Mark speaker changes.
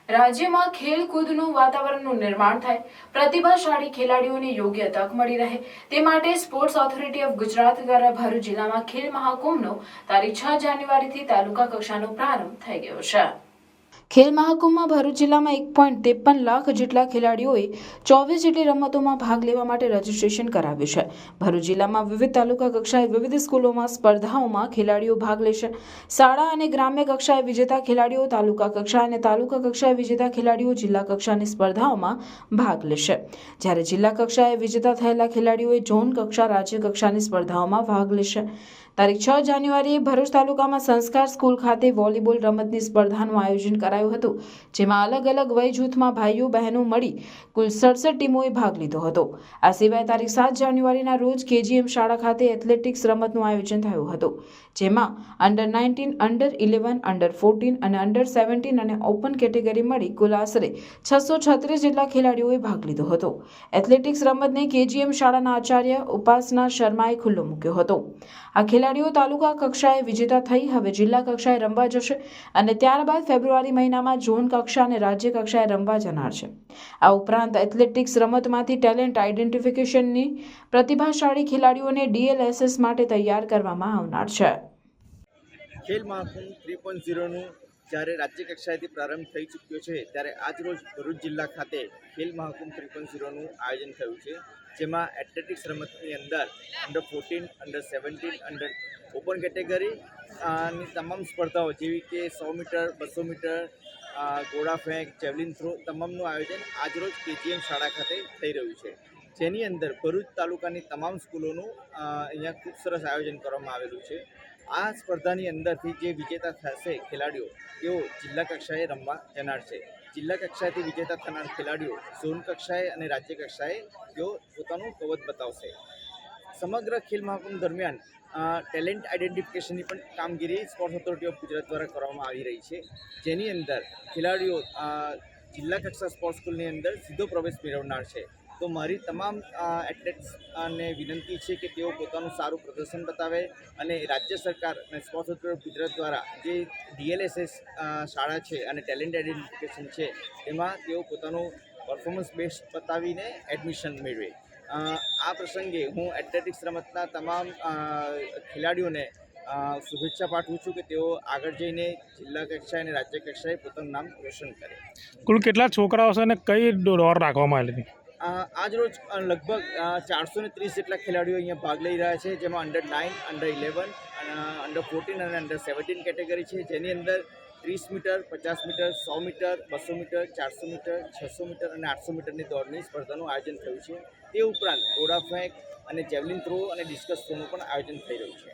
Speaker 1: રાજ્યમાં ખેલકૂદનું વાતાવરણનું નિર્માણ થાય, પ્રતિભાશાળી ખેલાડીઓને યોગ્ય તક મળી રહે તે માટે સ્પોર્ટ્સ ઓથોરિટી ઓફ ગુજરાત દ્વારા ભરૂચ જિલ્લામાં ખેલ મહાકુંભનો તારીખ 6 જાન્યુઆરીથી તાલુકા કક્ષાનો પ્રારંભ થઈ ગયો છે। ખેલ મહાકુંભમાં ભરૂચ જિલ્લામાં 1.53 લાખ જેટલા ખેલાડીઓએ 24 જેટલી રમતોમાં ભાગ લેવા માટે રજીસ્ટ્રેશન કરાવ્યું છે। ભરૂચ જિલ્લામાં વિવિધ તાલુકા કક્ષાએ વિવિધ સ્કૂલોમાં સ્પર્ધાઓમાં ખેલાડીઓ ભાગ લેશે। શાળા અને ગ્રામ્ય કક્ષાએ વિજેતા ખેલાડીઓ, તાલુકા કક્ષા અને તાલુકા કક્ષાએ વિજેતા ખેલાડીઓ જિલ્લા કક્ષાની સ્પર્ધાઓમાં ભાગ લેશે, જ્યારે જિલ્લા કક્ષાએ વિજેતા થયેલા ખેલાડીઓએ ઝોન કક્ષા, રાજ્ય કક્ષાની સ્પર્ધાઓમાં ભાગ લેશે। તારીખ 6 જાન્યુઆરીએ ભરૂચ તાલુકામાં સંસ્કાર સ્કૂલ ખાતે વોલીબોલ રમતની સ્પર્ધાનું આયોજન કરાયું હતું, જેમાં અલગ અલગ વય જૂથમાં ભાઈઓ બહેનો મળી કુલ 67 ટીમોએ ભાગ લીધો હતો। આ સિવાય તારીખ 7 જાન્યુઆરીના રોજ KGM શાળા ખાતે એથ્લેટિક્સ રમતનું આયોજન થયું હતું, જેમાં અંડર 19, અંડર 11, અંડર 14 અને અંડર 17 અને ઓપન કેટેગરી મળી કુલ આશરે 636 જેટલા ખેલાડીઓએ ભાગ લીધો હતો। એથ્લેટિક્સ રમતને KGM શાળાના આચાર્ય ઉપાસના શર્માએ ખુલ્લો મૂક્યો હતો। આ ખેલાડીઓ તાલુકા કક્ષાએ વિજેતા થઈ હવે જિલ્લા કક્ષાએ રમવા જશે અને ત્યારબાદ ફેબ્રુઆરી મહિનામાં ઝોન કક્ષા અને રાજ્ય કક્ષાએ રમવા જનાર છે। આ ઉપરાંત એથ્લેટિક્સ રમતમાંથી ટેલેન્ટ આઇડેન્ટિફિકેશનની પ્રતિભાશાળી ખેલાડીઓને DLSS માટે તૈયાર કરવામાં આવનાર છે।
Speaker 2: ખેલ મહાકુંભ 3.0નું જ્યારે રાજ્ય કક્ષાએથી પ્રારંભ થઈ ચૂક્યો છે, ત્યારે આજરોજ ભરૂચ જિલ્લા ખાતે ખેલ મહાકુંભ 3.0નું આયોજન થયું છે, જેમાં એથ્લેટિક્સ રમતની અંદર under 14, under 17, under open category ની તમામ સ્પર્ધાઓ જેવી કે 100 મીટર, 200 મીટર, ગોળા ફેંક, જેવલિન થ્રો તમામનું આયોજન આજરોજ KGM શાળા ખાતે થઈ રહ્યું છે, જેની અંદર ભરૂચ તાલુકાની તમામ સ્કૂલોનું અહીંયા ખૂબ સરસ આયોજન કરવામાં આવેલું છે। આ સ્પર્ધાની અંદરથી જે વિજેતા થશે ખેલાડીઓ તેઓ જિલ્લા કક્ષાએ રમવા જનાર છે। જિલ્લા કક્ષાએથી વિજેતા થનાર ખેલાડીઓ ઝોન કક્ષાએ અને રાજ્ય કક્ષાએ તેઓ પોતાનું કવચ બતાવશે। સમગ્ર ખેલ મહાકુંભ દરમિયાન ટેલેન્ટ આઇડેન્ટિફિકેશનની પણ કામગીરી સ્પોર્ટ્સ ઓથોરિટી ઓફ ગુજરાત દ્વારા કરવામાં આવી રહી છે, જેની અંદર ખેલાડીઓ જિલ્લા કક્ષા સ્પોર્ટ્સ સ્કૂલની અંદર સીધો પ્રવેશ મેળવનાર છે। તો મારી તમામ એથ્લેટ્સને વિનંતી છે કે તેઓ પોતાનું સારું પ્રદર્શન બતાવે અને રાજ્ય સરકાર અને સ્પોર્ટ્સ ઓથોરિટી ઓફ ગુજરાત દ્વારા જે DLSS શાળા છે અને ટેલેન્ટ આઇડેન્ટિફિકેશન છે એમાં તેઓ પોતાનું પરફોર્મન્સ બેસ્ટ બતાવીને એડમિશન મેળવે। આ પ્રસંગે હું એથ્લેટિક્સ રમતના તમામ ખેલાડીઓને શુભેચ્છા પાઠવું છું કે તેઓ આગળ જઈને જિલ્લા કક્ષાએ અને રાજ્ય કક્ષાએ પોતાનું નામ રોશન કરે।
Speaker 3: કુલ કેટલા છોકરાઓ છે અને કઈ દોડ રાખવામાં આવેલી હતી?
Speaker 2: આજરોજ લગભગ 430 જેટલા ખેલાડીઓ અહીંયા ભાગ લઈ રહ્યા છે, જેમાં અંડર 9, અંડર 11, અંડર 14 અને અંડર 17 કેટેગરી છે, જેની અંદર 30 metre, 50 metre, 100 metre, 200 metre, 400 metre, 600 metre અને 800 મીટરની દોડની સ્પર્ધાનું આયોજન થયું છે। તે ઉપરાંત ગોળા ફેંક અને જેવલિન થ્રો અને ડિસ્કસ થ્રોનું પણ આયોજન થઈ રહ્યું છે।